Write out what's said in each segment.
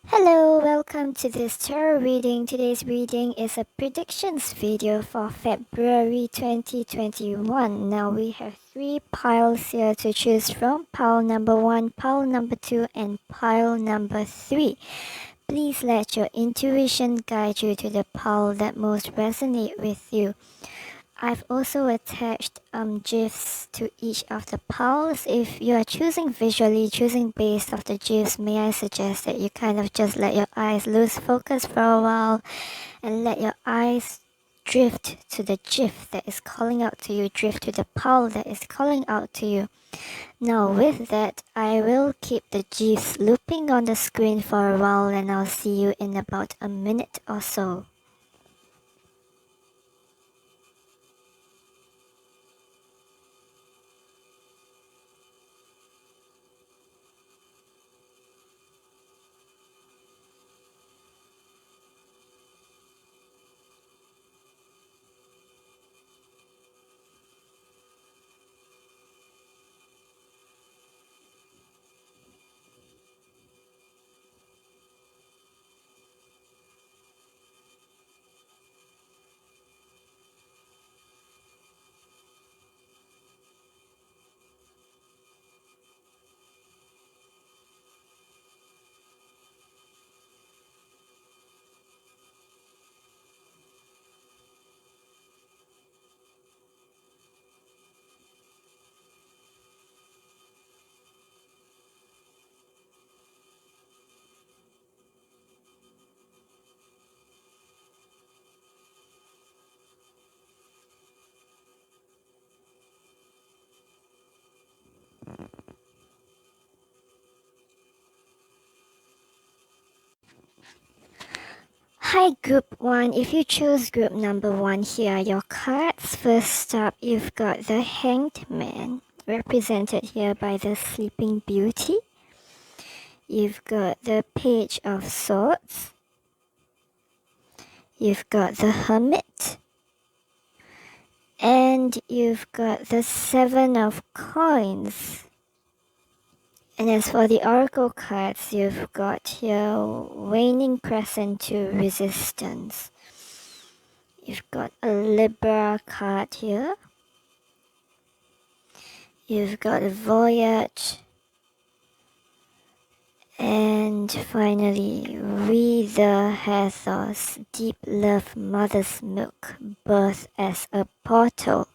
Hello, welcome to this tarot reading. Today's reading is a predictions video for February 2021. Now we have 3 piles here to choose from. Pile number 1, pile number 2, and pile number 3. Please let your intuition guide you to the pile that most resonate with you. I've also attached gifs to each of the piles. If you are choosing visually, choosing based off the gifs, may I suggest that you kind of just let your eyes lose focus for a while and let your eyes drift to the gif that is calling out to you, drift to the pile that is calling out to you. Now with that, I will keep the gifs looping on the screen for a while and I'll see you in about a minute or so. Hi group 1, if you choose group number 1, here are your cards. First up, you've got the Hanged Man, represented here by the Sleeping Beauty. You've got the Page of Swords. You've got the Hermit. And you've got the Seven of Coins. And as for the Oracle cards, you've got here Waning Crescent to Resistance. You've got a Libra card here. You've got a Voyage. And finally, Read the Hathors, Deep Love, Mother's Milk, Birth as a Portal.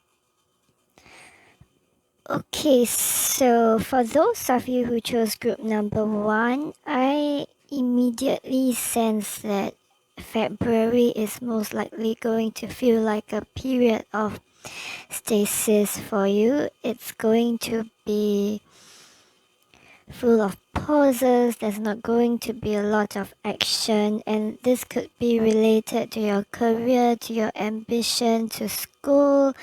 Okay, so for those of you who chose group number 1, I immediately sense that February is most likely going to feel like a period of stasis for you. It's going to be full of pauses. There's not going to be a lot of action, and this could be related to your career, to your ambition, to school,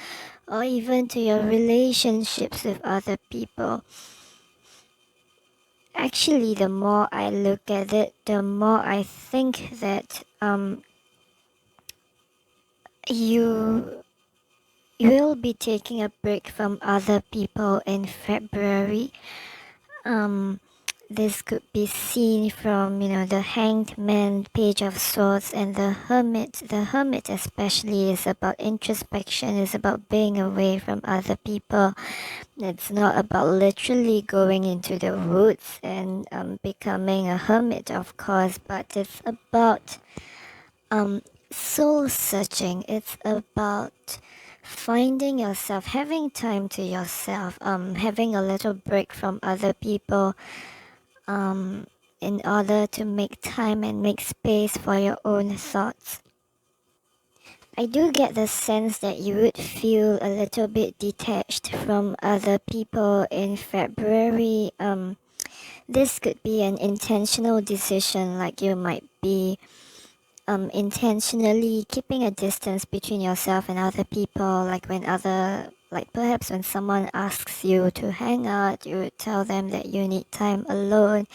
or even to your relationships with other people. Actually, the more I look at it, the more I think that you will be taking a break from other people in February. This could be seen from, the Hanged Man, Page of Swords, and the Hermit. The Hermit especially is about introspection, is about being away from other people. It's not about literally going into the woods and becoming a hermit, of course, but it's about soul searching. It's about finding yourself, having time to yourself, having a little break from other people, in order to make time and make space for your own thoughts. I do get the sense that you would feel a little bit detached from other people in February. This could be an intentional decision, like you might be intentionally keeping a distance between yourself and other people, like perhaps when someone asks you to hang out, you would tell them that you need time alone,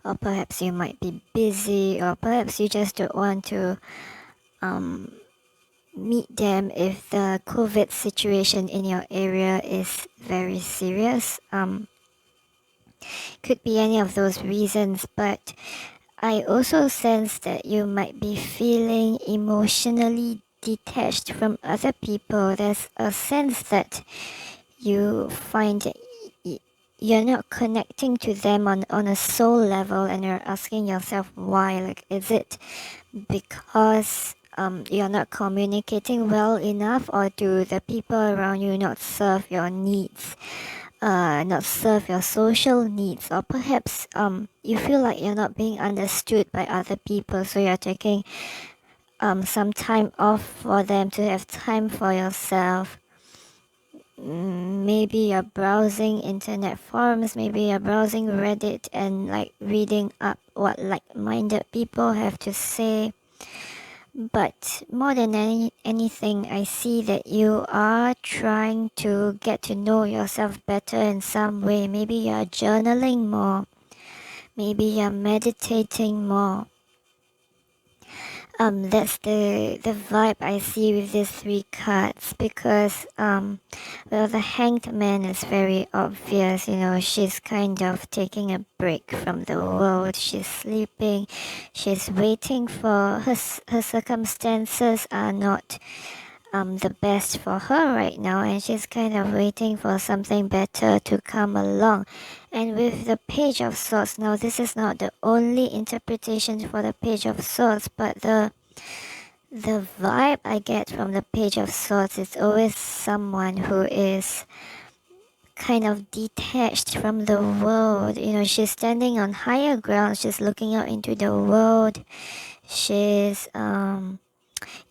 or perhaps you might be busy, or perhaps you just don't want to meet them if the COVID situation in your area is very serious. Could be any of those reasons, but I also sense that you might be feeling emotionally detached from other people. There's a sense that you find that you're not connecting to them on a soul level, and you're asking yourself why. Like, is it because you're not communicating well enough, or do the people around you not serve your needs, not serve your social needs, or perhaps you feel like you're not being understood by other people, so you're taking some time off for them to have time for yourself. Maybe you're browsing internet forums, maybe you're browsing Reddit and like reading up what like-minded people have to say. But more than anything, I see that you are trying to get to know yourself better in some way. Maybe you're journaling more, maybe you're meditating more. That's the vibe I see with these three cards, because well, the Hanged Man is very obvious. You know, she's kind of taking a break from the world. She's sleeping. She's waiting for her circumstances are not the best for her right now, and she's kind of waiting for something better to come along. And with the Page of Swords, now this is not the only interpretation for the Page of Swords, but the vibe I get from the Page of Swords is always someone who is kind of detached from the world. You know, she's standing on higher ground, she's looking out into the world. She's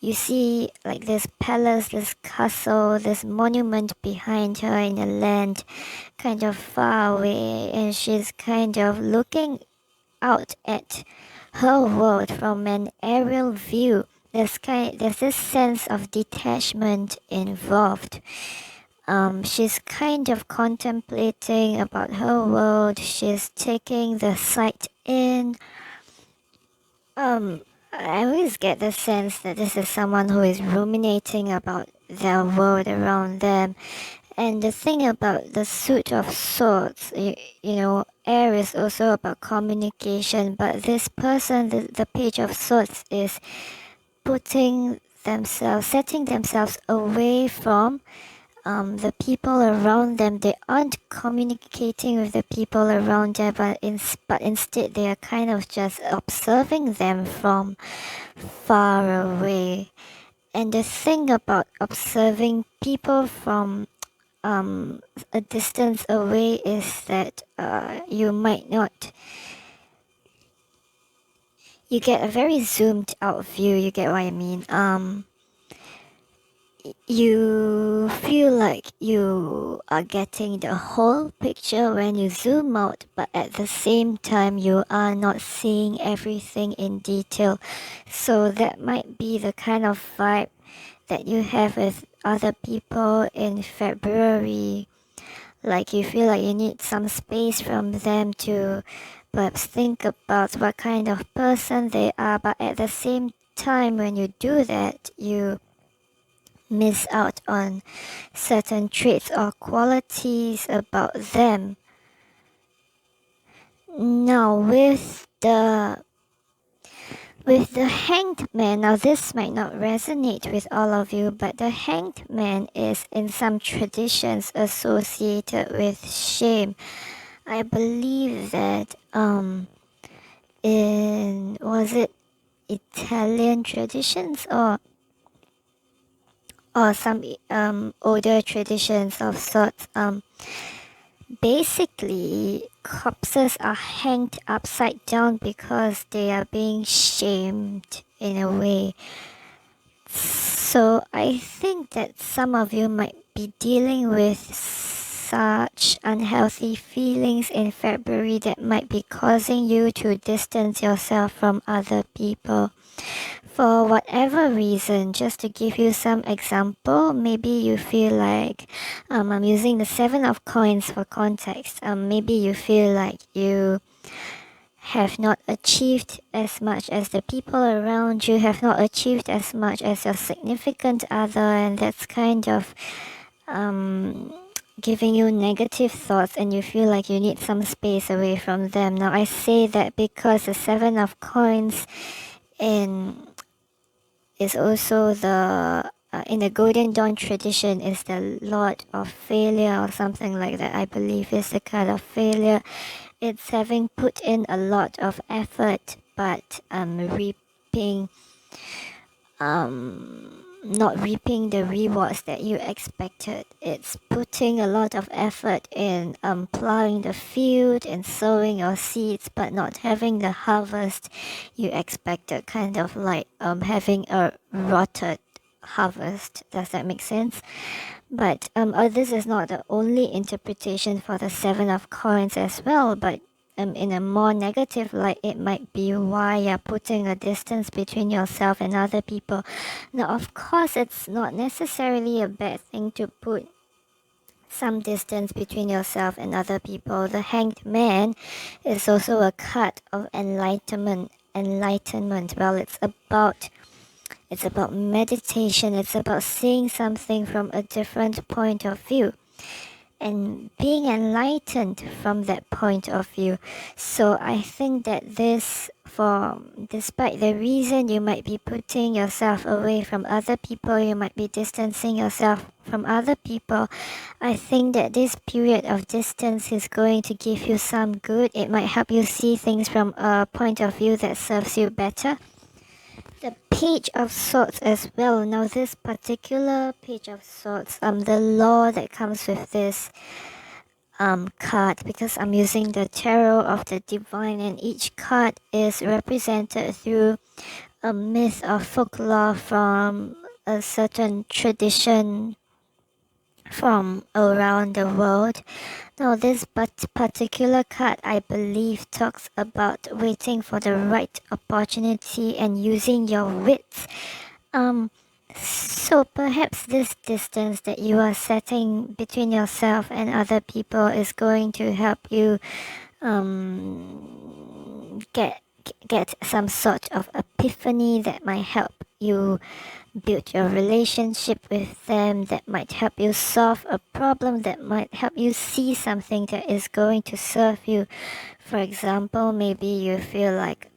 you see like this palace, this castle, this monument behind her in a land kind of far away, and she's kind of looking out at her world from an aerial view. There's this sense of detachment involved. She's kind of contemplating about her world. She's taking the sight in. I always get the sense that this is someone who is ruminating about their world around them. And the thing about the Suit of Swords, you know, air is also about communication, but this person, the Page of Swords, is setting themselves away from the people around them. They aren't communicating with the people around them, but instead they are kind of just observing them from far away. And the thing about observing people from a distance away is that you might not. You get a very zoomed out view. You get what I mean? You feel like you are getting the whole picture when you zoom out, but at the same time you are not seeing everything in detail. So that might be the kind of vibe that you have with other people in February. Like you feel like you need some space from them to perhaps think about what kind of person they are, but at the same time when you do that, you miss out on certain traits or qualities about them. Now with the Hanged Man, now this might not resonate with all of you, but the Hanged Man is in some traditions associated with shame. I believe that in, was it Italian traditions or some older traditions of sorts, basically corpses are hanged upside down because they are being shamed in a way. So I think that some of you might be dealing with such unhealthy feelings in February that might be causing you to distance yourself from other people. For whatever reason, just to give you some example, maybe you feel like, I'm using the 7 of Coins for context, maybe you feel like you have not achieved as much as the people around you, have not achieved as much as your significant other, and that's kind of giving you negative thoughts and you feel like you need some space away from them. Now I say that because the Seven of Coins is also the in the Golden Dawn tradition is the Lord of Failure or something like that. I believe is the card of failure. It's having put in a lot of effort but reaping not reaping the rewards that you expected. It's putting a lot of effort in plowing the field and sowing your seeds but not having the harvest you expected, kind of like having a rotted harvest. Does that make sense? But this is not the only interpretation for the Seven of Coins as well, but in a more negative light, it might be why you're putting a distance between yourself and other people. Now, of course, it's not necessarily a bad thing to put some distance between yourself and other people. The Hanged Man is also a card of enlightenment. Well, it's about meditation. It's about seeing something from a different point of view and being enlightened from that point of view. So I think that despite the reason you might be putting yourself away from other people, you might be distancing yourself from other people, I think that this period of distance is going to give you some good. It might help you see things from a point of view that serves you better. The Page of Swords as well. Now this particular Page of Swords, the law that comes with this card, because I'm using the Tarot of the Divine, and each card is represented through a myth or folklore from a certain tradition from around the world. Now this particular card, I believe, talks about waiting for the right opportunity and using your wits. So perhaps this distance that you are setting between yourself and other people is going to help you get some sort of epiphany that might help you build your relationship with them, that might help you solve a problem, that might help you see something that is going to serve you. For example, maybe you feel like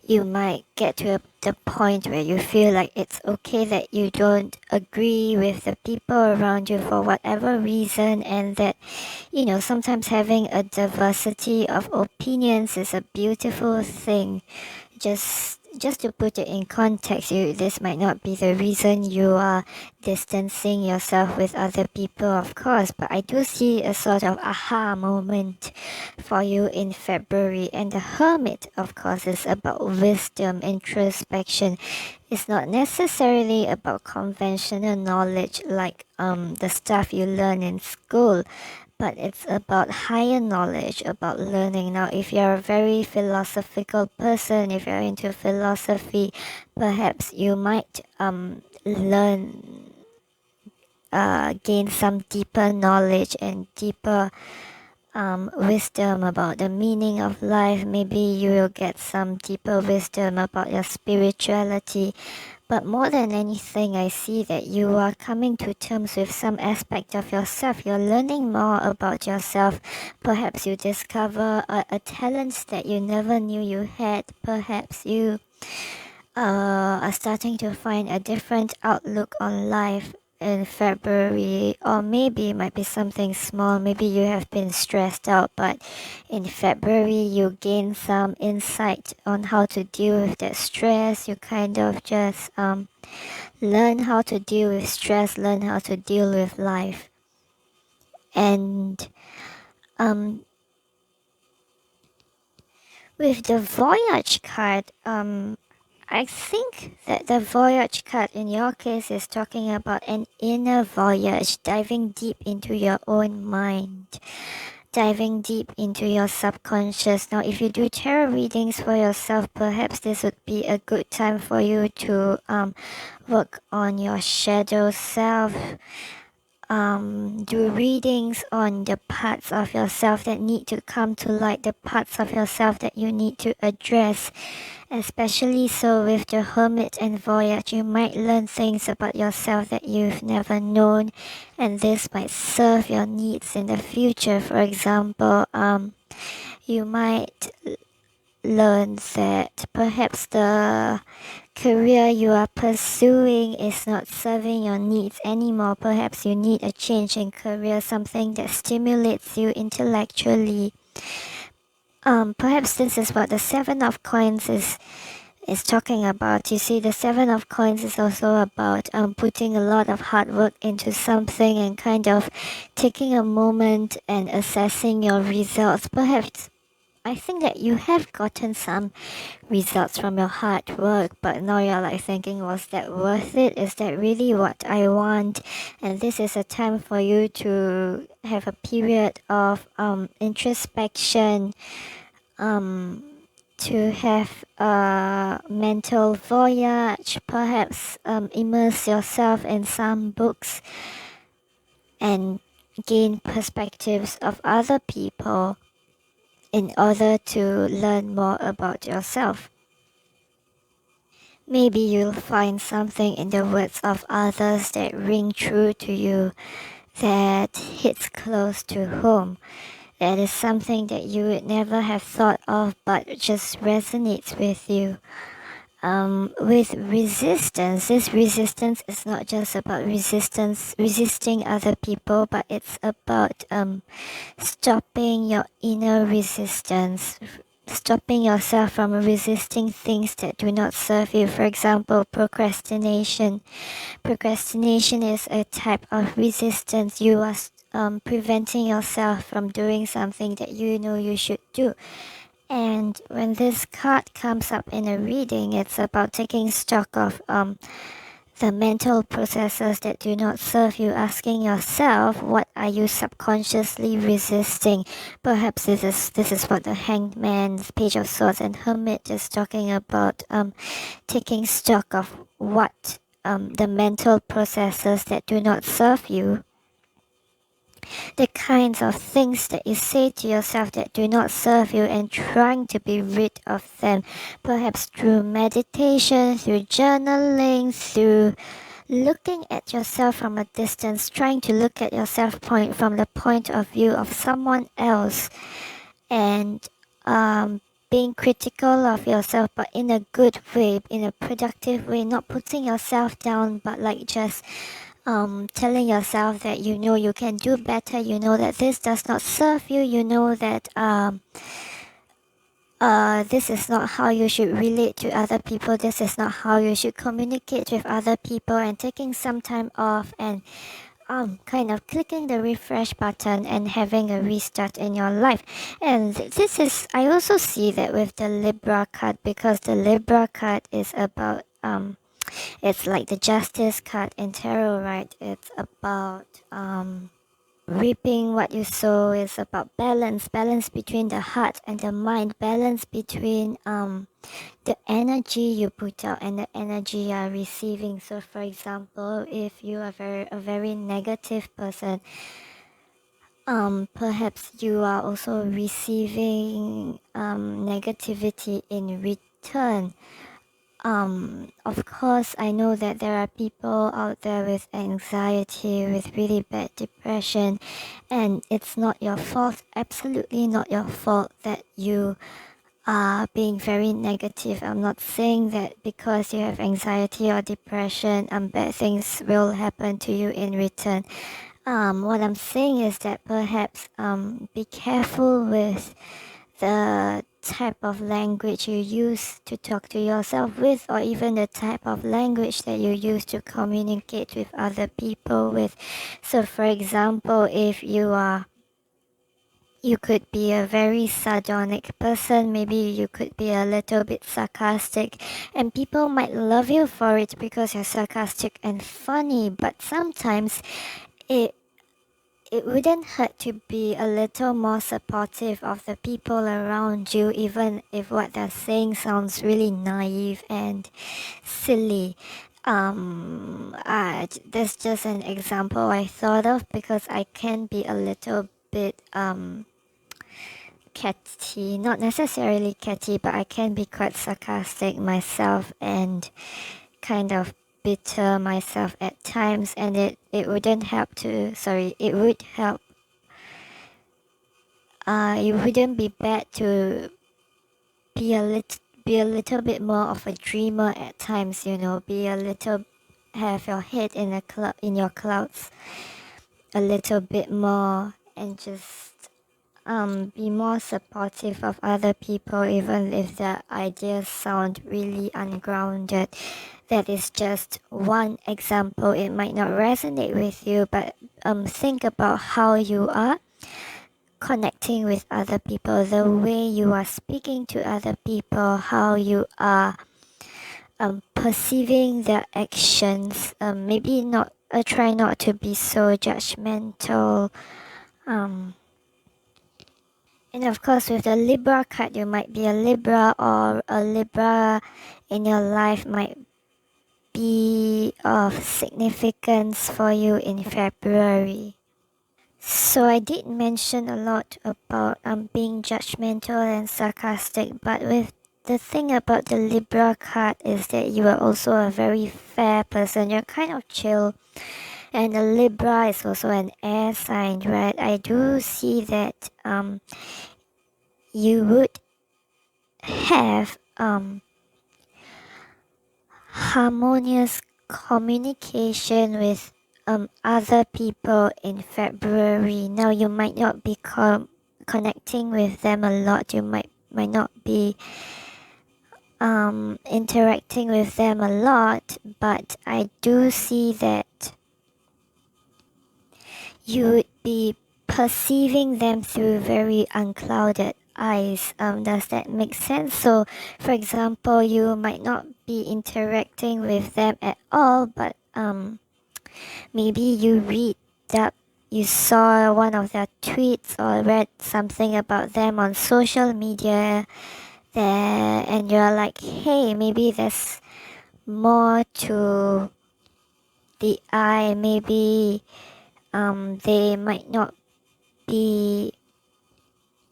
you might get to the point where you feel like it's okay that you don't agree with the people around you for whatever reason, and that, you know, sometimes having a diversity of opinions is a beautiful thing. Just to put it in context, this might not be the reason you are distancing yourself with other people, of course, but I do see a sort of aha moment for you in February. And the Hermit, of course, is about wisdom, introspection. It's not necessarily about conventional knowledge like the stuff you learn in school, but it's about higher knowledge, about learning. Now, if you're a very philosophical person, if you're into philosophy, perhaps you might gain some deeper knowledge and deeper wisdom about the meaning of life. Maybe you will get some deeper wisdom about your spirituality. But more than anything, I see that you are coming to terms with some aspect of yourself. You're learning more about yourself. Perhaps you discover a talent that you never knew you had. Perhaps you are starting to find a different outlook on life in February, or maybe it might be something small. Maybe you have been stressed out, but in February you gain some insight on how to deal with that stress. You kind of just learn how to deal with stress, learn how to deal with life. And with the Voyage card, I think that the Voyage card in your case is talking about an inner voyage, diving deep into your own mind, diving deep into your subconscious. Now, if you do tarot readings for yourself, perhaps this would be a good time for you to work on your shadow self, do readings on the parts of yourself that need to come to light, the parts of yourself that you need to address. Especially so with the Hermit and Voyage, you might learn things about yourself that you've never known, and this might serve your needs in the future. For example, you might learn that perhaps the career you are pursuing is not serving your needs anymore. Perhaps you need a change in career, something that stimulates you intellectually. Perhaps this is what the Seven of Coins is talking about. You see, the Seven of Coins is also about putting a lot of hard work into something and kind of taking a moment and assessing your results. Perhaps I think that you have gotten some results from your hard work, but now you're like thinking, was that worth it? Is that really what I want? And this is a time for you to have a period of introspection, to have a mental voyage, perhaps immerse yourself in some books and gain perspectives of other people in order to learn more about yourself. Maybe you'll find something in the words of others that ring true to you, that hits close to home. That is something that you would never have thought of but just resonates with you. With resistance, this resistance is not just about resisting other people, but it's about stopping your inner resistance, stopping yourself from resisting things that do not serve you. For example, procrastination. Procrastination is a type of resistance. You are preventing yourself from doing something that you know you should do. And when this card comes up in a reading, it's about taking stock of the mental processes that do not serve you, asking yourself, what are you subconsciously resisting? Perhaps this is what the Hanged Man, Page of Swords, and Hermit is talking about, taking stock of what the mental processes that do not serve you, the kinds of things that you say to yourself that do not serve you, and trying to be rid of them, perhaps through meditation, through journaling, through looking at yourself from a distance, trying to look at yourself from the point of view of someone else, and being critical of yourself, but in a good way, in a productive way, not putting yourself down, but like just telling yourself that you know you can do better, you know that this does not serve you, you know that this is not how you should relate to other people, this is not how you should communicate with other people, and taking some time off and kind of clicking the refresh button and having a restart in your life. And this is, I also see that with the Libra card, because the Libra card is about it's like the Justice card in tarot, right? It's about reaping what you sow. Is about balance between the heart and the mind, balance between the energy you put out and the energy you are receiving. So for example, if you are a very negative person, perhaps you are also receiving negativity in return. Of course, I know that there are people out there with anxiety, with really bad depression, and it's not your fault, absolutely not your fault that you are being very negative. I'm not saying that because you have anxiety or depression, bad things will happen to you in return. What I'm saying is that perhaps be careful with the type of language you use to talk to yourself with, or even the type of language that you use to communicate with other people with. So for example, if you could be a very sardonic person, maybe you could be a little bit sarcastic, and people might love you for it because you're sarcastic and funny, but sometimes it wouldn't hurt to be a little more supportive of the people around you, even if what they're saying sounds really naive and silly. That's just an example I thought of because I can be a little bit catty, not necessarily catty, but I can be quite sarcastic myself and kind of bitter myself at times, and it wouldn't help to it would help it wouldn't be bad to be a little bit more of a dreamer at times, you know, have your head in your clouds a little bit more, and just be more supportive of other people even if their ideas sound really ungrounded. That is just one example. It might not resonate with you, but think about how you are connecting with other people, the way you are speaking to other people, how you are perceiving their actions. Maybe not try not to be so judgmental. And of course, with the Libra card, you might be a Libra, or a Libra in your life might be of significance for you in February. So I did mention a lot about being judgmental and sarcastic, but with the thing about the Libra card is that you are also a very fair person. You're kind of chill, and the Libra is also an air sign, right? I do see that you would have harmonious communication with other people in February. Now you might not be connecting with them a lot. You might not be interacting with them a lot, but I do see that you would be perceiving them through very unclouded eyes. Does that make sense? So, for example, you might not be interacting with them at all, but maybe you saw one of their tweets or read something about them on social media there, and you're like, hey, maybe there's more to the eye. Maybe they might not be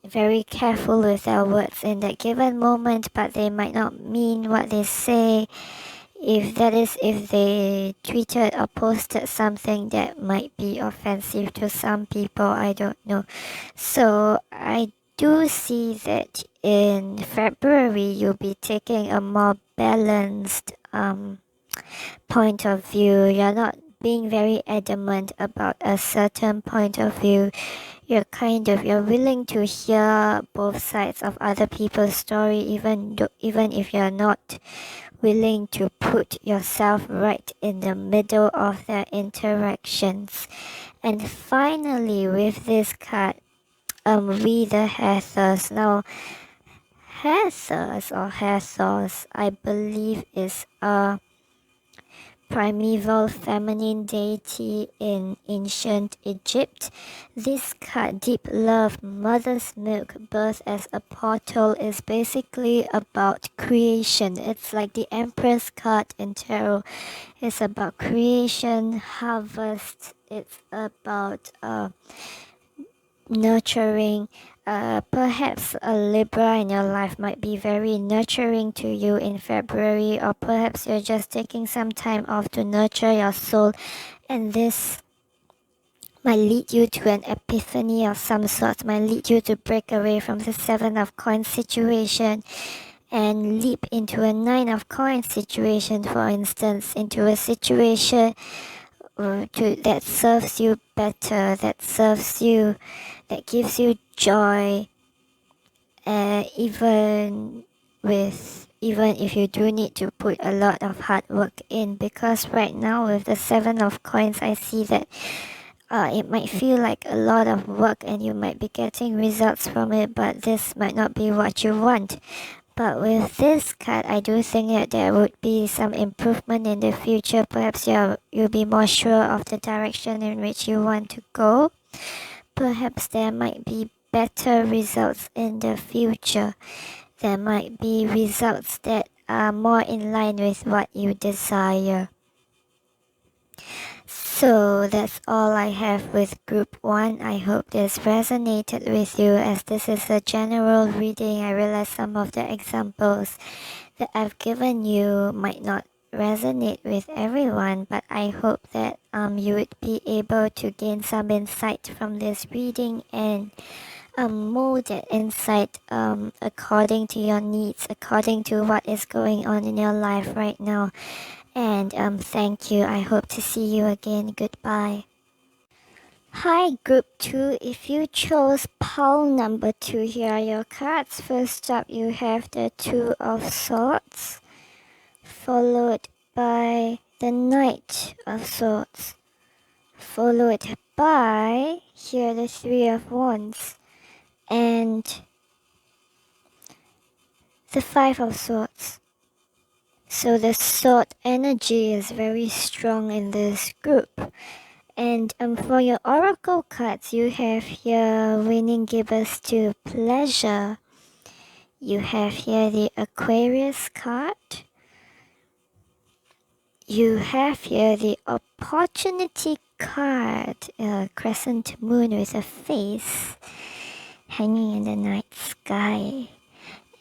very careful with their words in that given moment, but they might not mean what they say. If they tweeted or posted something that might be offensive to some people, I don't know. So I do see that in February you'll be taking a more balanced point of view. You're not being very adamant about a certain point of view. You're willing to hear both sides of other people's story, even if you're not willing to put yourself right in the middle of their interactions. And finally, with this card, we the Hathors. Now, Hathors, I believe, is a primeval feminine deity in ancient Egypt. This card, Deep Love, Mother's Milk, Birth as a Portal, is basically about creation. It's like the Empress card in tarot. It's about creation, harvest. It's about nurturing. Perhaps a Libra in your life might be very nurturing to you in February, or perhaps you're just taking some time off to nurture your soul, and this might lead you to an epiphany of some sort, might lead you to break away from the Seven of Coins situation and leap into a Nine of Coins situation, for instance, into a situation that serves you better, that gives you joy, even if you do need to put a lot of hard work in. Because right now with the Seven of Coins, I see that it might feel like a lot of work and you might be getting results from it, but this might not be what you want. But with this card, I do think that there would be some improvement in the future. Perhaps you'll be more sure of the direction in which you want to go. Perhaps there might be better results in the future. There might be results that are more in line with what you desire. So that's all I have with group 1. I hope this resonated with you, as this is a general reading. I realize some of the examples that I've given you might not resonate with everyone, but I hope that you would be able to gain some insight from this reading and mold that insight according to your needs, according to what is going on in your life right now. And thank you. I hope to see you again. Goodbye. Hi, group 2. If you chose pile number 2, here are your cards. First up, you have the Two of Swords, followed by the Knight of Swords, followed by, here, the Three of Wands, and the Five of Swords. So the sword energy is very strong in this group. And for your oracle cards, you have here winning givers to pleasure. You have here the Aquarius card. You have here the opportunity card, a crescent moon with a face hanging in the night sky.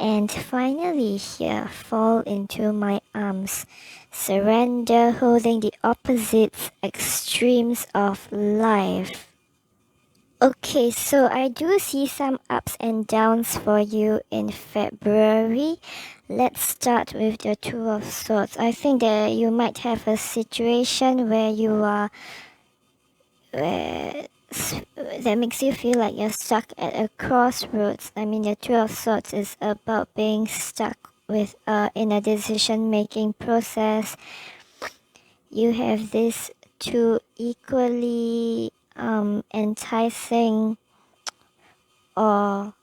And finally here, fall into my arms. Surrender, holding the opposites extremes of life. Okay, so I do see some ups and downs for you in February. Let's start with the Two of Swords. I think that you might have a situation where you are that makes you feel like you're stuck at a crossroads. I mean, the Two of Swords is about being stuck with in a decision-making process. You have these two equally enticing or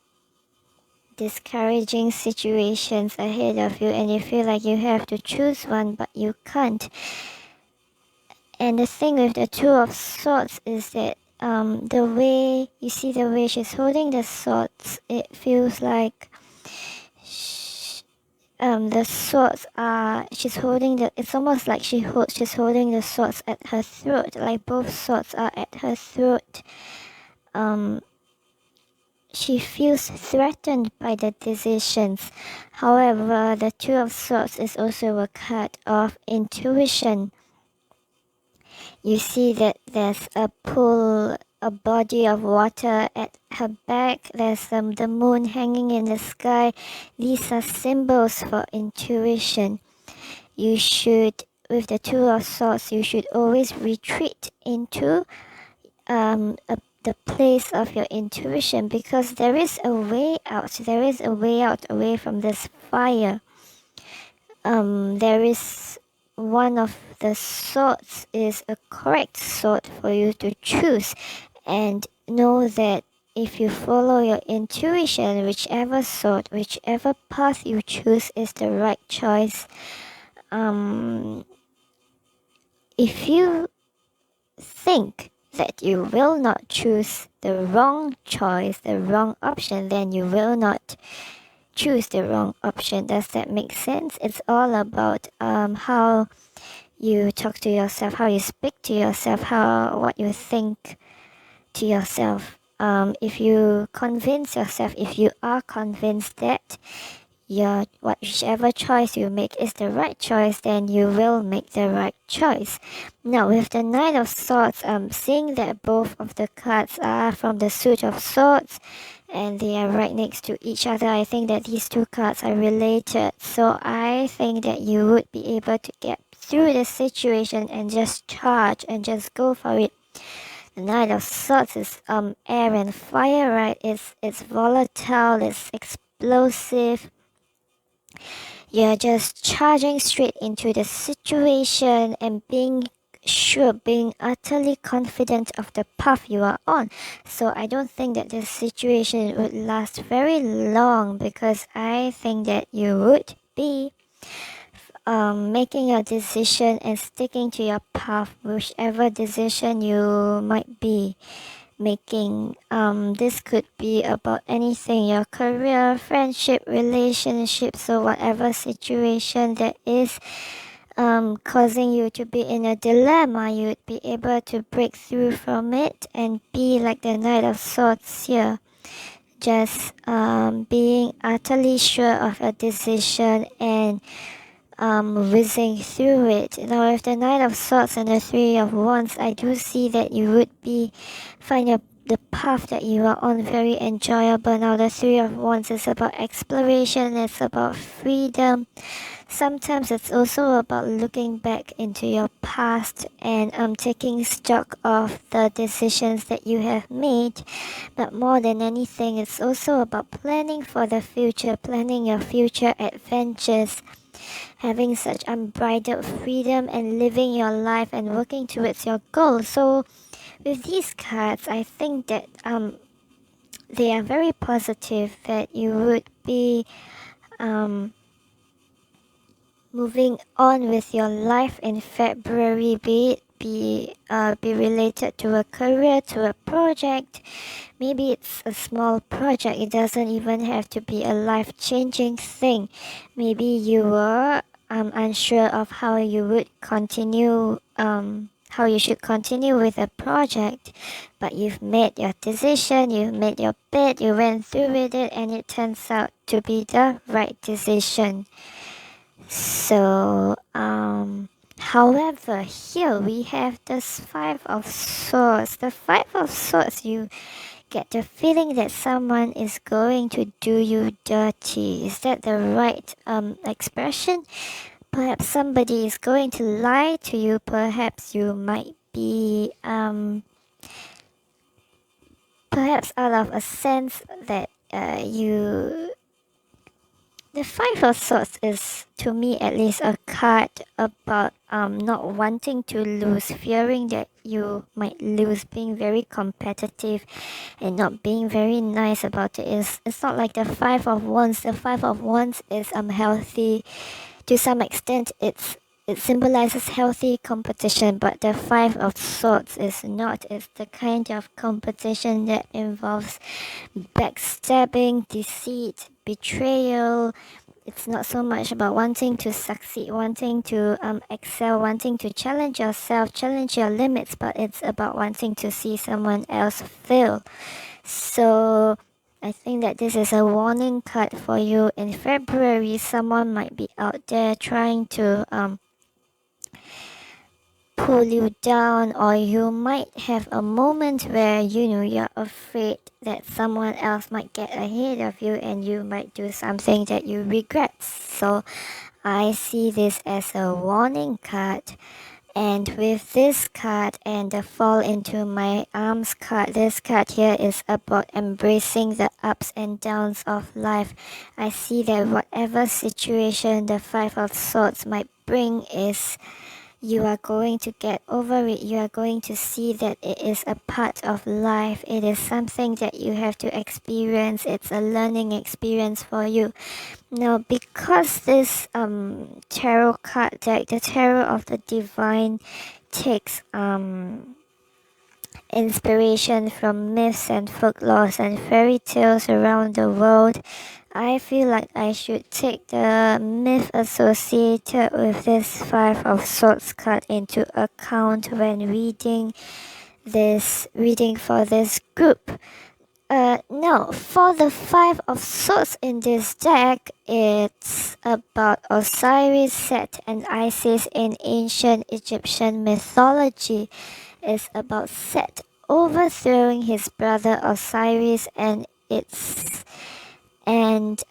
discouraging situations ahead of you, and you feel like you have to choose one, but you can't. And the thing with the Two of Swords is that the way you see the way she's holding the swords, it feels like the swords are, she's holding the, it's almost like she's holding the swords at her throat, like both swords are at her throat. She feels threatened by the decisions. However, the Two of Swords is also a card of intuition. You see that there's a pool, a body of water at her back. There's the moon hanging in the sky. These are symbols for intuition. You should, with the Two of Swords, you should always retreat into the place of your intuition, because there is a way out. There is a way out away from this fire. There is one of the swords is a correct sword for you to choose, and know that if you follow your intuition, whichever sword, whichever path you choose is the right choice. If you think that you will not choose the wrong choice, the wrong option, then you will not choose the wrong option. Does that make sense? It's all about how you talk to yourself, how you speak to yourself, what you think to yourself. If you convince yourself, if you are convinced that whichever choice you make is the right choice, then you will make the right choice. Now, with the Knight of Swords, seeing that both of the cards are from the suit of swords and they are right next to each other, I think that these two cards are related. So I think that you would be able to get through the situation and just charge and just go for it. The Knight of Swords is air and fire, right? It's volatile, it's explosive. You're just charging straight into the situation and being sure, being utterly confident of the path you are on. So I don't think that this situation would last very long, because I think that you would be making a decision and sticking to your path, whichever decision you might be making. This could be about anything, your career, friendship, relationships, or whatever situation that is. causing you to be in a dilemma, you would be able to break through from it and be like the Knight of Swords here. Just being utterly sure of a decision and whizzing through it. Now with the Knight of Swords and the Three of Wands, I do see that you would find the path that you are on very enjoyable. Now the Three of Wands is about exploration, it's about freedom. Sometimes it's also about looking back into your past and taking stock of the decisions that you have made. But more than anything, it's also about planning for the future, planning your future adventures, having such unbridled freedom and living your life and working towards your goals. So with these cards, I think that they are very positive, that you would be moving on with your life in February, be it be related to a career, to a project. Maybe it's a small project. It doesn't even have to be a life-changing thing. Maybe you were unsure of how you would continue, how you should continue with a project, but you've made your decision, you've made your bed, you went through with it, and it turns out to be the right decision. So, however, here we have this Five of Swords. The Five of Swords, you get the feeling that someone is going to do you dirty. Is that the right expression? Perhaps somebody is going to lie to you. Perhaps you might be perhaps out of a sense that the Five of Swords is, to me at least, a card about not wanting to lose, fearing that you might lose, being very competitive and not being very nice about it. It's not like the Five of Wands. The Five of Wands is healthy. To some extent, it symbolizes healthy competition, but the Five of Swords is not. It's the kind of competition that involves backstabbing, deceit, betrayal. It's not so much about wanting to succeed, wanting to excel, wanting to challenge yourself, challenge your limits, but it's about wanting to see someone else fail. So I think that this is a warning card for you in February. Someone might be out there trying to pull you down, or you might have a moment where you're afraid that someone else might get ahead of you and you might do something that you regret. So I see this as a warning card. And with this card and the Fall into My Arms card, this card here is about embracing the ups and downs of life. I see that whatever situation the Five of Swords might bring is, you are going to get over it. You are going to see that it is a part of life. It is something that you have to experience. It's a learning experience for you. Now, because this tarot card deck, the Tarot of the Divine, takes inspiration from myths and folklores and fairy tales around the world, I feel like I should take the myth associated with this Five of Swords card into account when reading for this group. Now, for the Five of Swords in this deck, it's about Osiris, Set, and Isis in ancient Egyptian mythology. It's about Set overthrowing his brother Osiris, and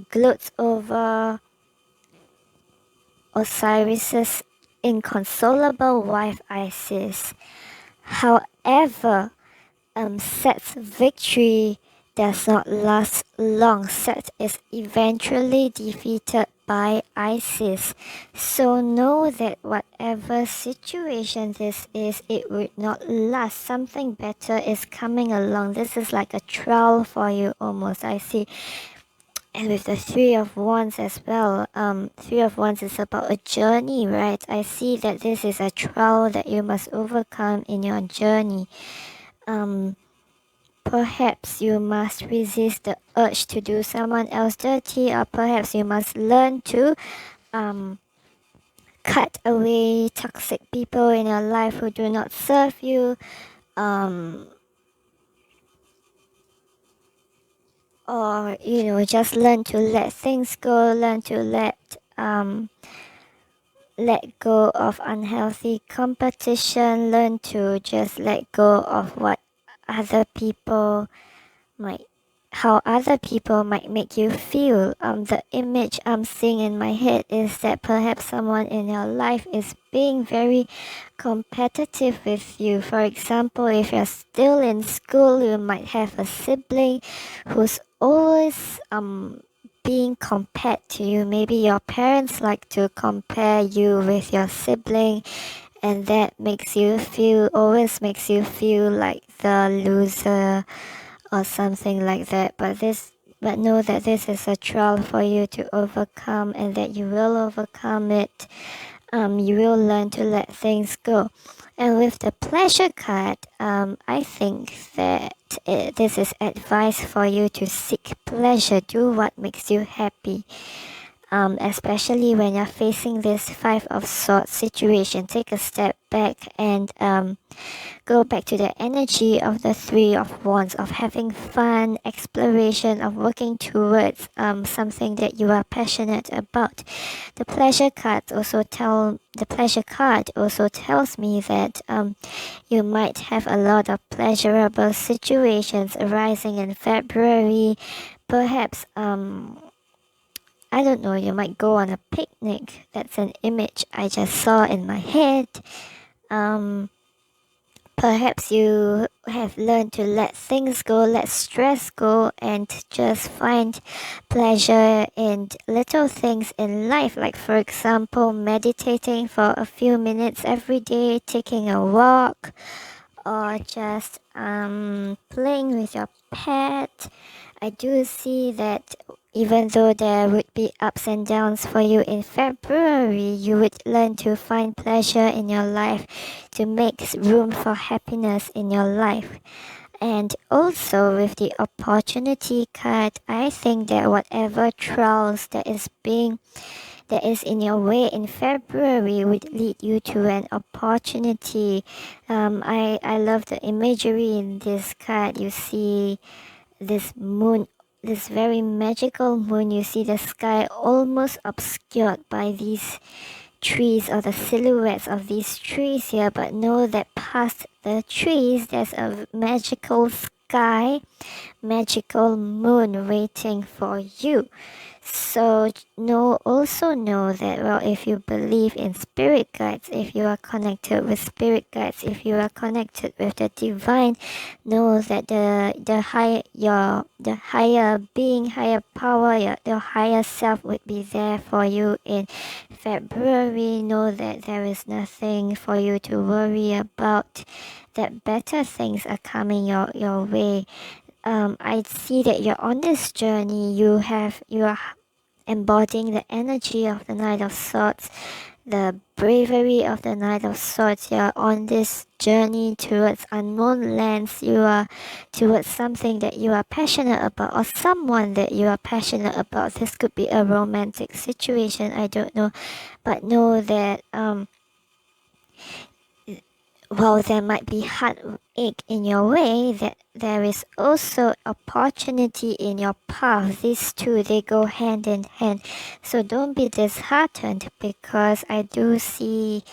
gloats over Osiris's inconsolable wife Isis. However, Set's victory does not last long. Set is eventually defeated by Isis. So know that whatever situation this is, it would not last. Something better is coming along. This is like a trial for you almost, I see. And with the Three of Wands as well, Three of Wands is about a journey, right? I see that this is a trial that you must overcome in your journey. Perhaps you must resist the urge to do someone else dirty, or perhaps you must learn to cut away toxic people in your life who do not serve you, or just learn to let things go, learn to let go of unhealthy competition, learn to just let go of what other people might how other people might make you feel. The image I'm seeing in my head is that perhaps someone in your life is being very competitive with you. For example, if you're still in school, you might have a sibling who's always being compared to you. Maybe your parents like to compare you with your sibling, and that always makes you feel like the loser or something like that. But know that this is a trial for you to overcome, and that you will overcome it. You will learn to let things go. And with the pleasure card, I think that this is advice for you to seek pleasure. Do what makes you happy. Especially when you're facing this Five of Swords situation. Take a step back and go back to the energy of the Three of Wands, of having fun, exploration, of working towards something that you are passionate about. The pleasure card also tells me that you might have a lot of pleasurable situations arising in February. Perhaps I don't know, you might go on a picnic. That's an image I just saw in my head. Perhaps you have learned to let things go, let stress go, and just find pleasure in little things in life. Like, for example, meditating for a few minutes every day, taking a walk, or just playing with your pet. I do see that even though there would be ups and downs for you in February, you would learn to find pleasure in your life, to make room for happiness in your life. And also with the opportunity card, I think that whatever trials that is in your way in February would lead you to an opportunity. I love the imagery in this card. You see this moon, this very magical moon. You see the sky almost obscured by these trees, or the silhouettes of these trees here, but know that past the trees there's a magical sky, magical moon waiting for you. So also know that, well, if you believe in spirit guides, if you are connected with spirit guides, if you are connected with the divine, know that the higher being, higher power, your higher self would be there for you in February. Know that there is nothing for you to worry about, that better things are coming your way. I see that you're on this journey. You are embodying the energy of the Knight of Swords, the bravery of the Knight of Swords. You're on this journey towards unknown lands. You are towards something that you are passionate about, or someone that you are passionate about. This could be a romantic situation, I don't know, but know that while there might be heartache in your way, that there is also opportunity in your path. These two, they go hand in hand. So don't be disheartened, because I do see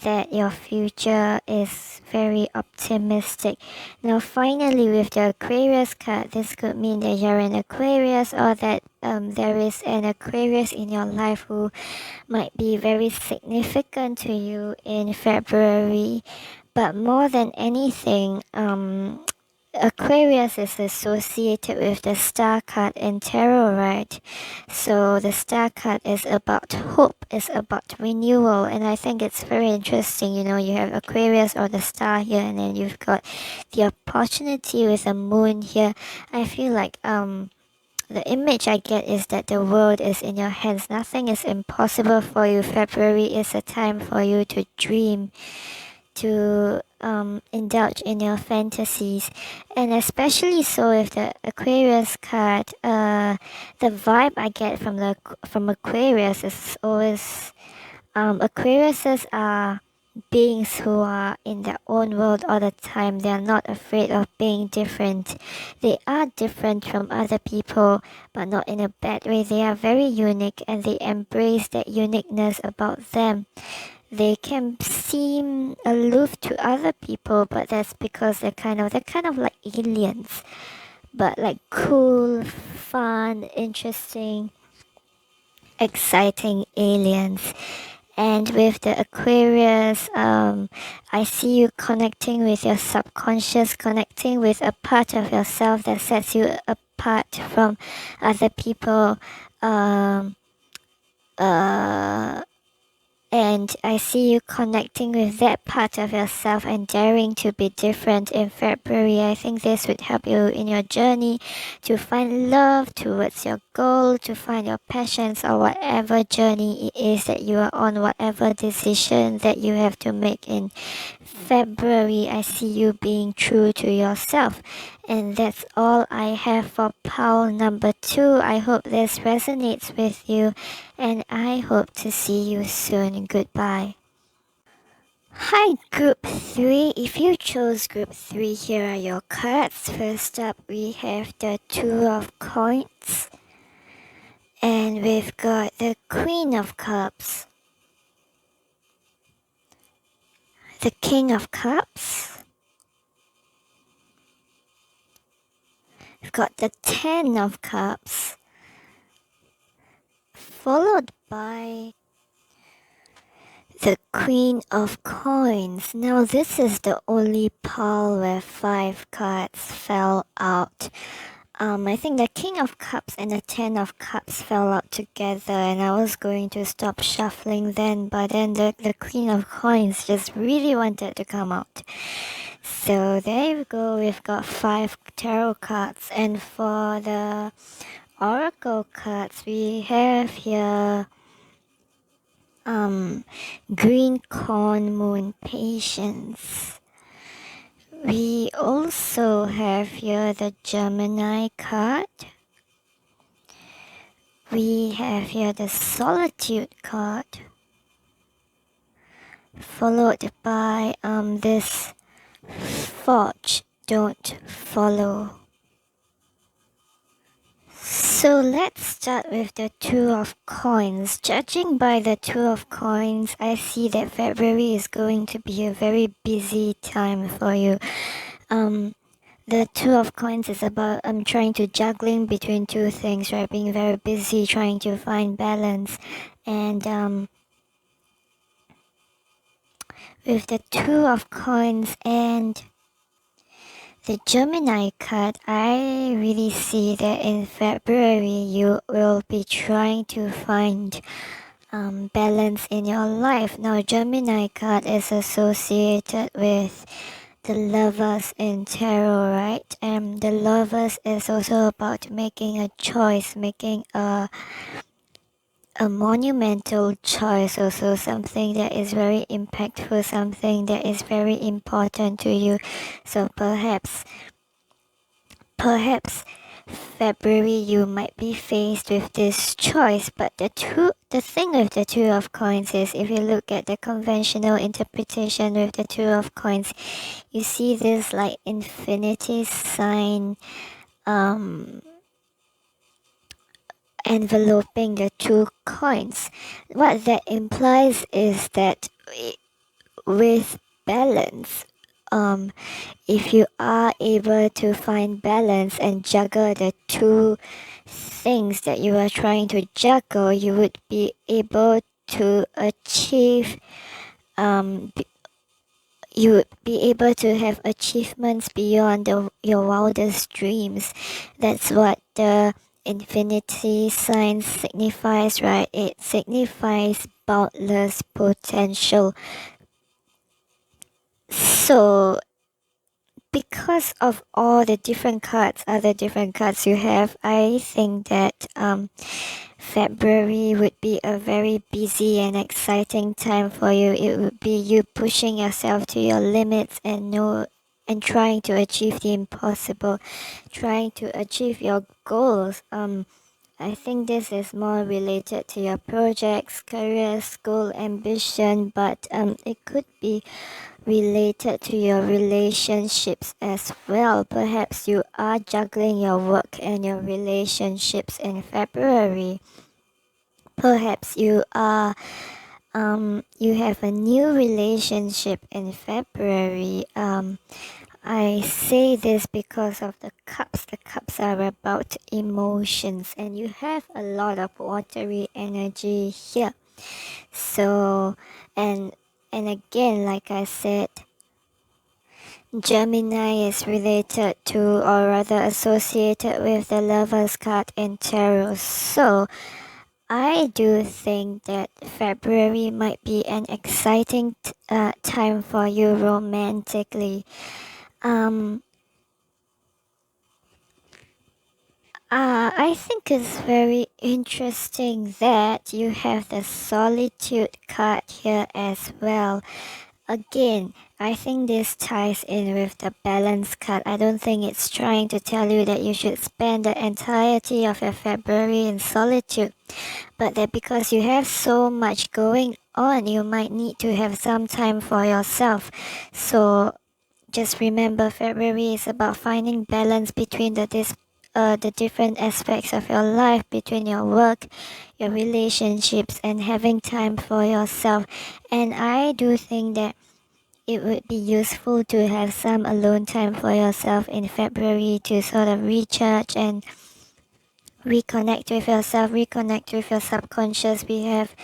that your future is very optimistic. Now finally, with the Aquarius card, this could mean that you're an Aquarius, or that there is an Aquarius in your life who might be very significant to you in February. But more than anything, Aquarius is associated with the star card in tarot, right? So the star card is about hope, is about renewal, and I think it's very interesting. You have Aquarius or the star here, and then you've got the opportunity with the moon here. I feel like the image I get is that the world is in your hands. Nothing is impossible for you. February is a time for you to dream, to indulge in your fantasies, and especially so with the Aquarius card. The vibe I get from Aquarius is always Aquariuses are beings who are in their own world all the time. They are not afraid of being different. They are different from other people, but not in a bad way. They are very unique and they embrace that uniqueness about them. They can seem aloof to other people, but that's because they're kind of like aliens, but like cool, fun, interesting, exciting aliens. And with the Aquarius, I see you connecting with your subconscious, connecting with a part of yourself that sets you apart from other people. And I see you connecting with that part of yourself and daring to be different in February. I think this would help you in your journey to find love towards your goal, to find your passions, or whatever journey it is that you are on, whatever decision that you have to make in February. I see you being true to yourself. And that's all I have for pile number 2. I hope this resonates with you, and I hope to see you soon. Goodbye. Hi, Group 3. If you chose Group 3, here are your cards. First up, we have the Two of Coins, and we've got the Queen of Cups, the King of Cups, we've got the Ten of Cups, followed by the Queen of Coins. Now this is the only pile where 5 cards fell out. I think the King of Cups and the Ten of Cups fell out together, and I was going to stop shuffling then, but then the Queen of Coins just really wanted to come out. So there we go, we've got 5 tarot cards, and for the Oracle cards we have here Green Corn Moon Patience. We also have here the Gemini card. We have here the Solitude card, followed by this Forge, Don't Follow. So let's start with the Two of Coins. Judging by the Two of Coins, I see that February is going to be a very busy time for you. The Two of Coins is about trying to juggling between two things, right? Being very busy, trying to find balance. And with the Two of Coins and the Gemini card, I really see that in February you will be trying to find balance in your life. Now, Gemini card is associated with the Lovers in tarot, right? And the Lovers is also about making a choice, making a monumental choice, also something that is very impactful, something that is very important to you. So perhaps February you might be faced with this choice, but the thing with the Two of Coins is, if you look at the conventional interpretation with the Two of Coins, you see this like infinity sign enveloping the 2 coins. What that implies is that with balance, if you are able to find balance and juggle the 2 things that you are trying to juggle, you would be able to achieve you would be able to have achievements beyond your wildest dreams. That's what the infinity sign signifies, right? It signifies boundless potential. So because of all the different cards, other different cards you have, I think that February would be a very busy and exciting time for you. It would be you pushing yourself to your limits and trying to achieve the impossible, trying to achieve your goals. I think this is more related to your projects, career, school, ambition, but it could be related to your relationships as well. Perhaps you are juggling your work and your relationships in February. Perhaps you have a new relationship in February. I say this because of the cups. The cups are about emotions, and you have a lot of watery energy here. So, and again, like I said, Gemini is related to, or rather associated with, the Lover's card in tarot. So I do think that February might be an exciting time for you romantically. I think it's very interesting that you have the Solitude card here as well. Again, I think this ties in with the Balance card. I don't think it's trying to tell you that you should spend the entirety of your February in solitude, but that because you have so much going on, you might need to have some time for yourself. So just remember, February is about finding balance between the different aspects of your life, between your work, your relationships, and having time for yourself. And I do think that it would be useful to have some alone time for yourself in February to sort of recharge and reconnect with yourself, reconnect with your subconscious. We have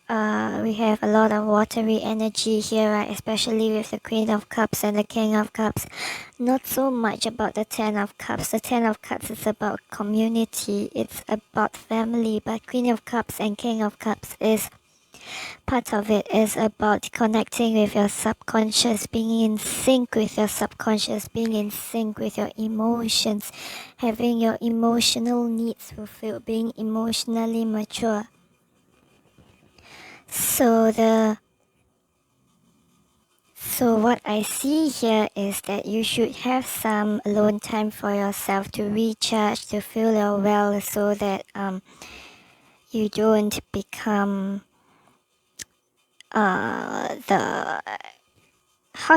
a lot of watery energy here, right? Especially with the Queen of Cups and the King of Cups. Not so much about the Ten of Cups. The Ten of Cups is about community, it's about family, but Queen of Cups and King of Cups is part of it, is about connecting with your subconscious, being in sync with your subconscious, being in sync with your emotions, having your emotional needs fulfilled, being emotionally mature. So what I see here is that you should have some alone time for yourself to recharge, to feel your well, so that you don't become how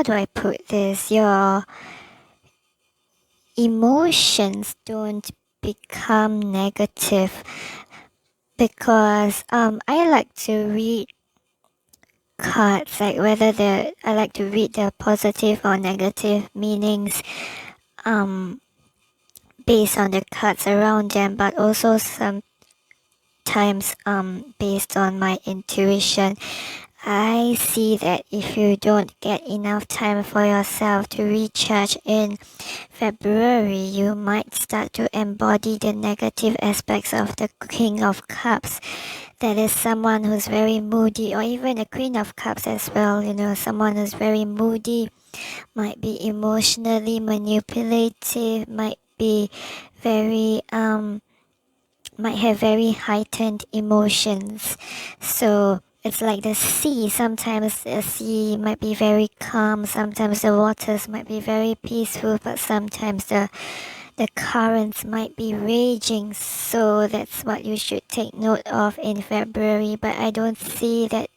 do I put this? Your emotions don't become negative, because I like to read cards, like whether I like to read the positive or negative meanings based on the cards around them, but also sometimes based on my intuition. I see that if you don't get enough time for yourself to recharge in February, you might start to embody the negative aspects of the King of Cups. That is someone who's very moody, or even the Queen of Cups as well. You know, someone who's very moody, might be emotionally manipulative, might be very might have very heightened emotions. So it's like the sea. Sometimes the sea might be very calm, sometimes the waters might be very peaceful, but sometimes the currents might be raging. So that's what you should take note of in February. But I don't see it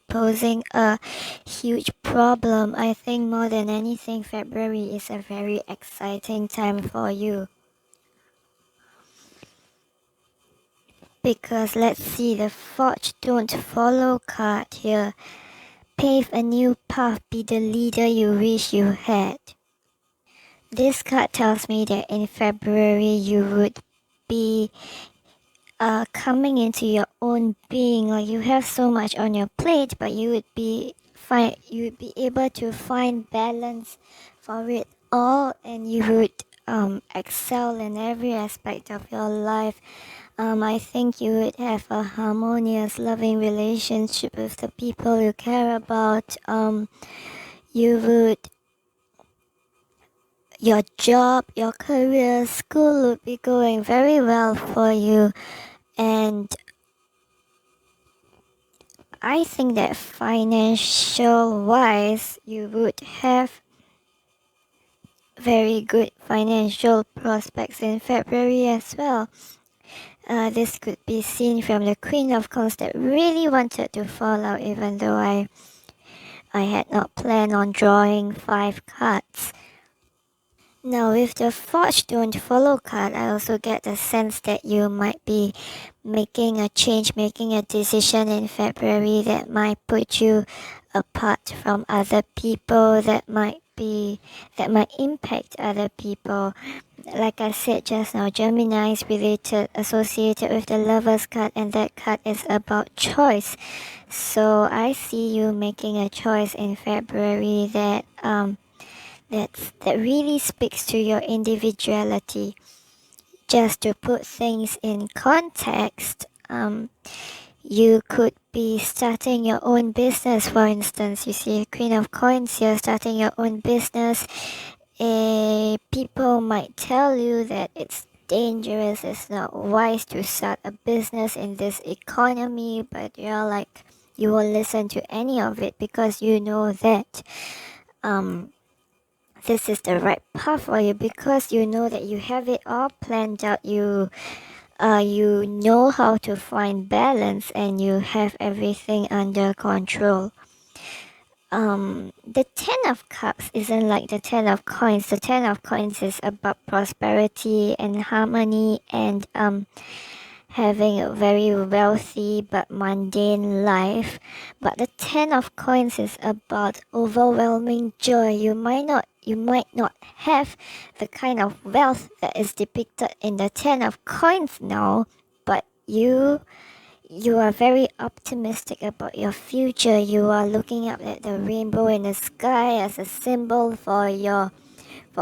posing a huge problem. I think more than anything, February is a very exciting time for you. Because let's see, the Forge Don't Follow card here. Pave a new path, be the leader you wish you had. This card tells me that in February you would be coming into your own being, or you have so much on your plate, but you would be able to find balance for it all, and you would excel in every aspect of your life. I think you would have a harmonious, loving relationship with the people you care about. Your job, your career, school would be going very well for you. And I think that financial wise, you would have very good financial prospects in February as well. This could be seen from the Queen of Coins that really wanted to fall out, even though I had not planned on drawing 5 cards. Now with the Forge Don't Follow card, I also get the sense that you might be making a change, making a decision in February that might put you apart from other people, that might impact other people. Like I said just now, Gemini is associated with the Lovers card, and that card is about choice. So I see you making a choice in February that that really speaks to your individuality. Just to put things in context, you could be starting your own business, for instance. You see Queen of Coins here, starting your own business. People might tell you that it's dangerous, it's not wise to start a business in this economy, but you're like, you will listen to any of it because you know that this is the right path for you, because you know that you have it all planned out. You know how to find balance, and you have everything under control. The 10 of Cups isn't like the 10 of Coins. The 10 of Coins is about prosperity and harmony, and having a very wealthy but mundane life. But the 10 of Coins is about overwhelming joy. You might not have the kind of wealth that is depicted in the 10 of Coins now, but you are very optimistic about your future. You are looking up at the rainbow in the sky as a symbol for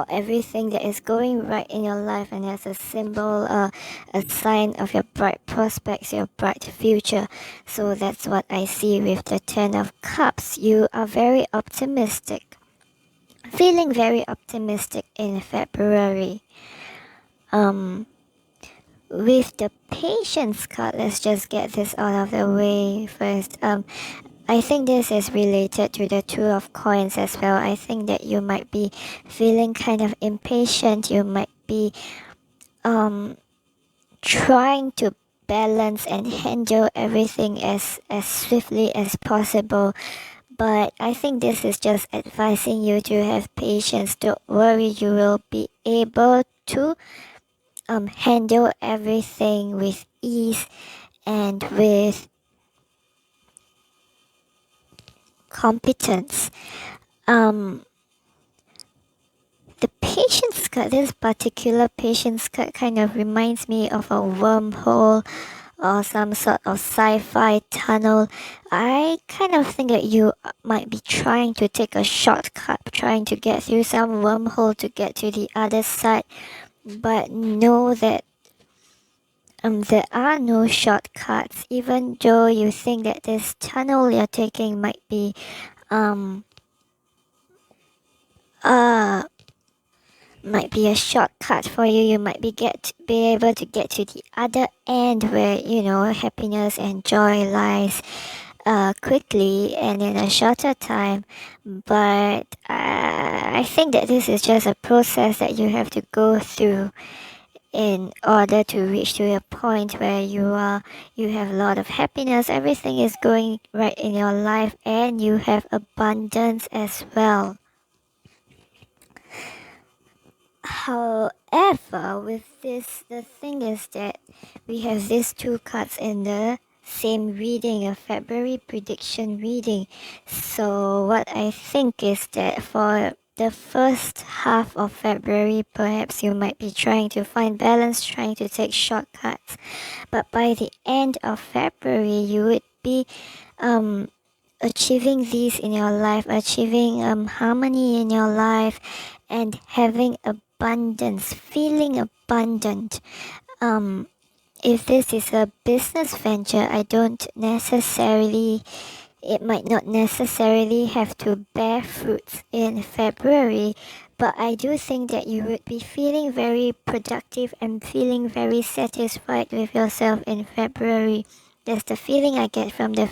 everything that is going right in your life, and as a symbol, a sign of your bright prospects, your bright future. So that's what I see with the 10 of Cups. You are very optimistic, feeling very optimistic in February. With the Patience card, let's just get this out of the way first. I think this is related to the 2 of Coins as well. I think that you might be feeling kind of impatient. You might be trying to balance and handle everything as swiftly as possible. But I think this is just advising you to have patience. Don't worry, you will be able to handle everything with ease and with competence. The Patience card, this particular Patience card kind of reminds me of a wormhole or some sort of sci-fi tunnel. I kind of think that you might be trying to take a shortcut, trying to get through some wormhole to get to the other side, but know that there are no shortcuts. Even though you think that this tunnel you're taking might be a shortcut for you. You might be able to get to the other end where, you know, happiness and joy lies quickly and in a shorter time. But I think that this is just a process that you have to go through in order to reach to a point where you have a lot of happiness, everything is going right in your life, and you have abundance as well. However, with this, the thing is that we have these 2 cards in the same reading, a February prediction reading. So what I think is that for the first half of February, perhaps you might be trying to find balance, trying to take shortcuts. But by the end of February, you would be achieving these in your life, achieving harmony in your life, and having abundance, feeling abundant. If this is a business venture, it might not necessarily have to bear fruits in February, but I do think that you would be feeling very productive and feeling very satisfied with yourself in February. That's the feeling I get from the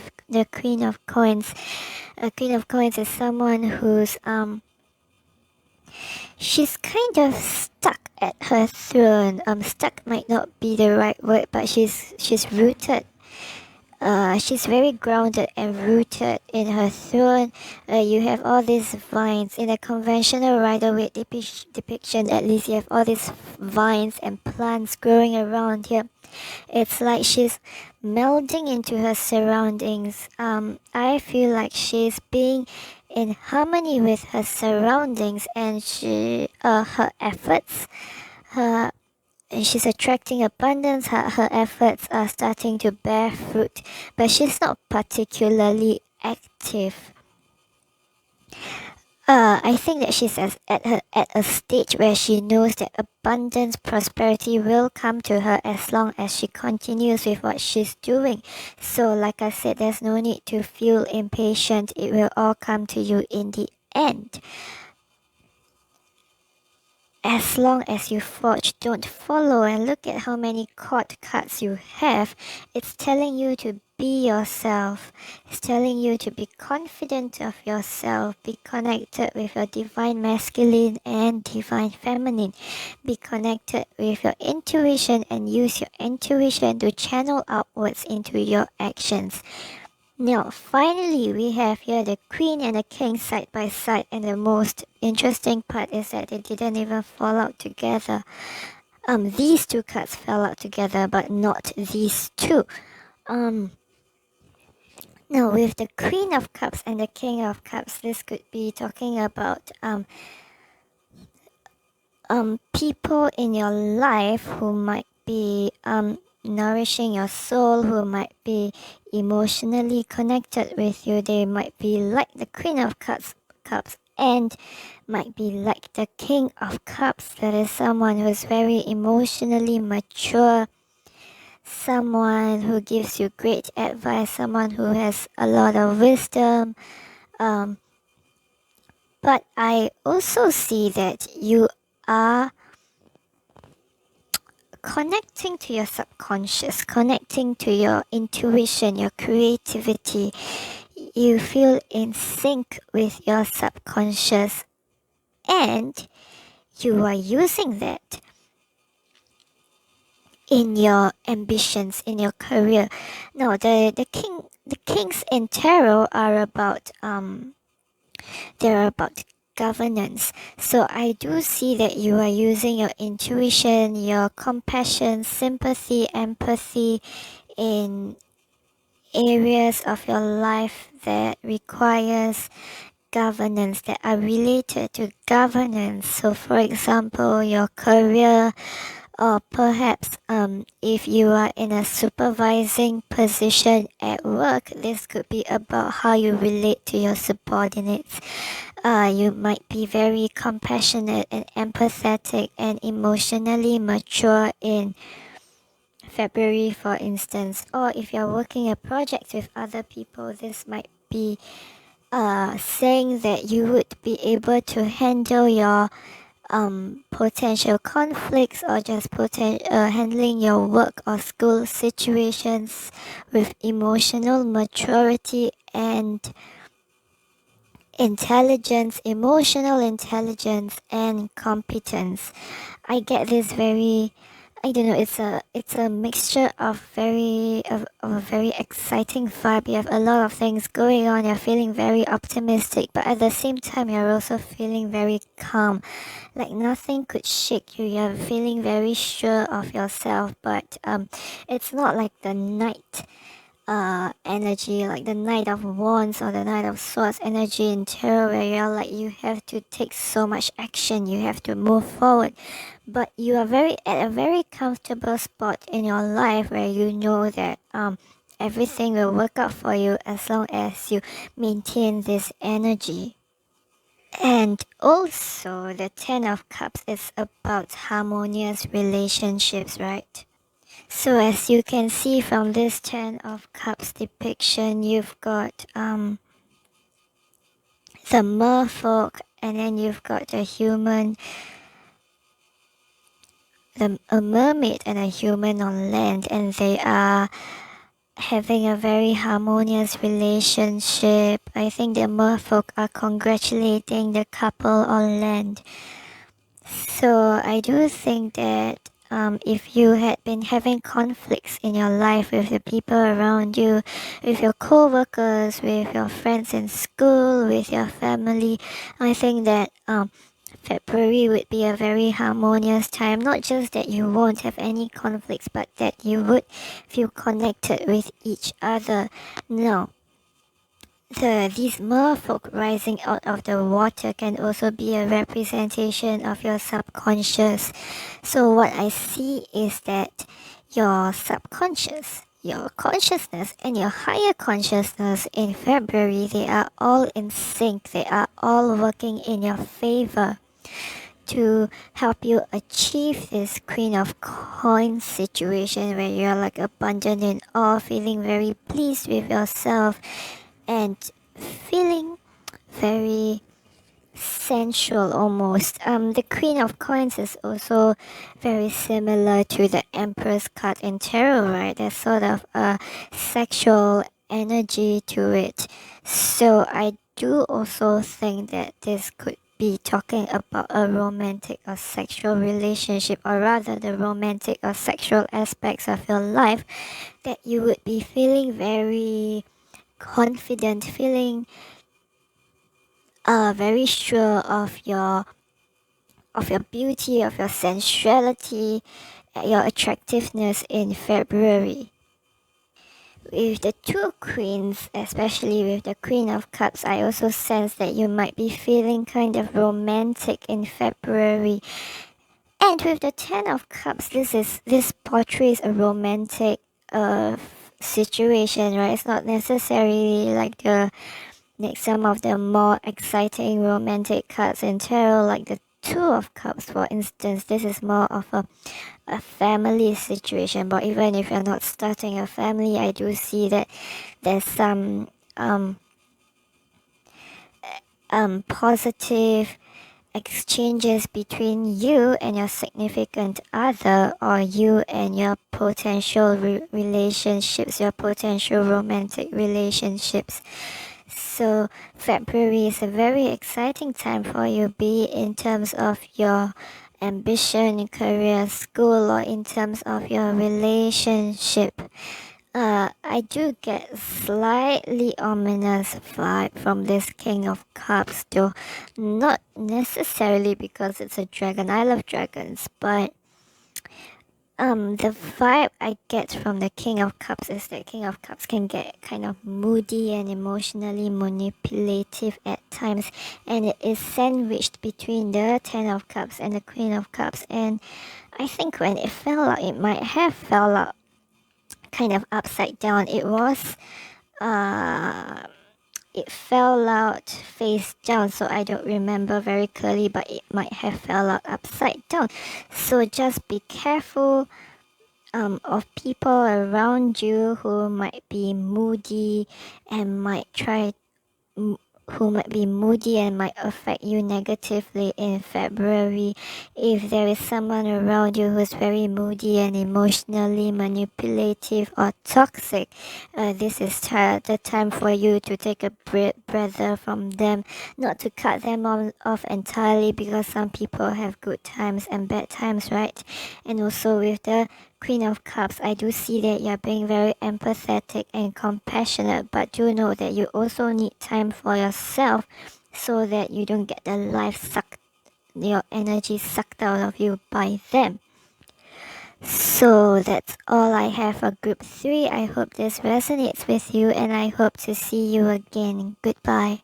Queen of Coins. A Queen of Coins is someone who's She's kind of stuck at her throne. Stuck might not be the right word, but she's rooted. She's very grounded and rooted in her throne. You have all these vines. In a conventional Rider-Waite depiction, at least you have all these vines and plants growing around here. It's like she's melding into her surroundings. I feel like she's being in harmony with her surroundings, and her efforts, and she's attracting abundance. Her efforts are starting to bear fruit, but she's not particularly active. I think that she's at a stage where she knows that abundance, prosperity will come to her as long as she continues with what she's doing. So like I said, there's no need to feel impatient. It will all come to you in the end. As long as you forge, don't follow, and look at how many court cards you have. It's telling you to be yourself. It's telling you to be confident of yourself. Be connected with your divine masculine and divine feminine. Be connected with your intuition and use your intuition to channel outwards into your actions. Now, finally, we have here the Queen and the King side by side, and the most interesting part is that they didn't even fall out together. These two cards fell out together, but not these two. Now, with the Queen of Cups and the King of Cups, this could be talking about people in your life who might be nourishing your soul, who might be emotionally connected with you. They might be like the Queen of Cups and might be like the King of Cups. That is someone who's very emotionally mature, someone who gives you great advice, someone who has a lot of wisdom. But I also see that you are connecting to your subconscious, connecting to your intuition, your creativity. You feel in sync with your subconscious, and you are using that in your ambitions, in your career. Now, the kings in tarot are about they're about governance. So I do see that you are using your intuition, your compassion, sympathy, empathy in areas of your life that requires governance, that are related to governance. So for example, your career, or perhaps if you are in a supervising position at work, this could be about how you relate to your subordinates. You might be very compassionate and empathetic and emotionally mature in February, for instance. Or if you're working a project with other people, this might be saying that you would be able to handle your potential conflicts, or just handling your work or school situations with emotional maturity and intelligence, emotional intelligence and competence. I get this very, I don't know, it's a mixture of a very exciting vibe. You have a lot of things going on, you're feeling very optimistic, but at the same time you're also feeling very calm. Like nothing could shake you. You're feeling very sure of yourself, but it's not like the knight energy, like the Knight of Wands or the Knight of Swords energy in tarot, where you're like, you have to take so much action, you have to move forward, but you are at a very comfortable spot in your life where you know that everything will work out for you as long as you maintain this energy. And also the Ten of Cups is about harmonious relationships, right? So as you can see from this Ten of Cups depiction, you've got the merfolk, and then you've got the human, a mermaid and a human on land, and they are having a very harmonious relationship. I think the merfolk are congratulating the couple on land. So I do think that if you had been having conflicts in your life with the people around you, with your co-workers, with your friends in school, with your family, I think that February would be a very harmonious time. Not just that you won't have any conflicts, but that you would feel connected with each other. Now, these merfolk rising out of the water can also be a representation of your subconscious. So what I see is that your subconscious, your consciousness, and your higher consciousness in February, they are all in sync. They are all working in your favor to help you achieve this Queen of Coins situation where you're like abundant in awe, feeling very pleased with yourself, and feeling very sensual almost. The Queen of Coins is also very similar to the Empress card in tarot, right? There's sort of a sexual energy to it. So I do also think that this could be talking about a romantic or sexual relationship, or rather the romantic or sexual aspects of your life, that you would be feeling very confident, feeling very sure of your beauty, of your sensuality, your attractiveness in February. With the two queens, especially with the Queen of Cups, I also sense that you might be feeling kind of romantic in February. And with the Ten of Cups, this portrays a romantic situation, right? It's not necessarily like some of the more exciting romantic cards in tarot, like the Two of Cups, for instance. This is more of a family situation, but even if you're not starting a family, I do see that there's some positive exchanges between you and your significant other, or you and your potential relationships, your potential romantic relationships. So February is a very exciting time for you, be it in terms of your ambition, career, school, or in terms of your relationship. I do get slightly ominous vibe from this King of Cups, though not necessarily because it's a dragon. I love dragons, but the vibe I get from the King of Cups is that King of Cups can get kind of moody and emotionally manipulative at times, and it is sandwiched between the Ten of Cups and the Queen of Cups. And I think when it fell out, it might have fell out kind of upside down. It fell out face down, so I don't remember very clearly, but it might have fell out upside down. So just be careful of people around you who might be moody and might affect you negatively in February. If there is someone around you who's very moody and emotionally manipulative or toxic, this is the time for you to take a breather from them, not to cut them off entirely, because some people have good times and bad times, right? And also with the Queen of Cups, I do see that you're being very empathetic and compassionate, but do know that you also need time for yourself so that you don't get your energy sucked out of you by them. So that's all I have for group 3. I hope this resonates with you, and I hope to see you again. Goodbye.